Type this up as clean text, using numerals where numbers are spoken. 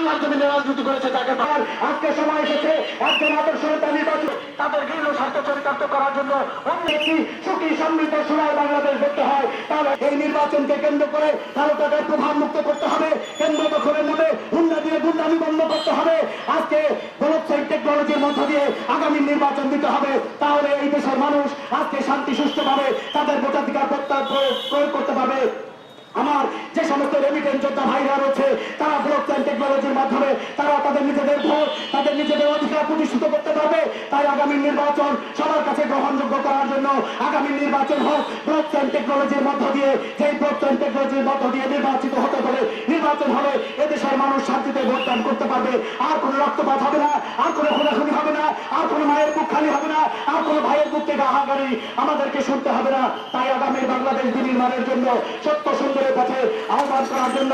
বাংলার জমিনে রাজনীতি করেছে তাকে আজকে সময় এসেছে একজন আদর্শ নেতা নির্বাচন তাদের গৃহ স্বার্থ চরিতার্থ করার জন্য অন্য একটি সুখী সমৃদ্ধ সোনার বাংলাদেশ দেখতে হয়। তাহলে এই নির্বাচনকে কেন্দ্র করে কালো টাকার প্রভাব মুক্ত করতে হবে, কেন্দ্র দখলের নামে হুন্ডা দিয়ে গুন্ডামি বন্ধ করতে হবে। আজকে ব্লকচেইন টেকনোলজির মধ্য দিয়ে আগামী নির্বাচন দিতে হবে। তাহলে এই দেশের মানুষ আজকে শান্তি সুষ্ঠুভাবে তাদের ভোটাধিকার প্রয়োগ করতে পারবে। আমার যে সমস্ত রেমিটেন্স যোদ্ধা ভাইরা রয়েছে তারা ব্লকচেইন টেকনোলজির মাধ্যমে তারা তাদের নিজেদের ভোট তাদের নিজেদের অধিকার প্রতিষ্ঠিত করতে পারবে। তাই আগামী নির্বাচন সবার কাছে গ্রহণযোগ্য করার জন্য আগামী নির্বাচন হোক ব্লকচেইন টেকনোলজির মধ্য দিয়ে, যেই ব্লকচেইন টেকনোলজির মধ্য দিয়ে নির্বাচিত হতে পারে নির্বাচন হলে এদেশের মানুষ শান্তিতে ভোটদান করতে পারবে। আর কোনো রক্তপাত হবে না, আর কোনো খুনাখুনি হবে না, আর কোনো মায়ের বুক খালি হবে না, আর কোনো ভাইয়ের বুক থেকে হাহাকারি আমাদেরকে শুনতে হবে না। তাই আগামী বাংলাদেশ বিনির্মাণের জন্য সত্য সুন্দরের পথে আহ্বান করার জন্য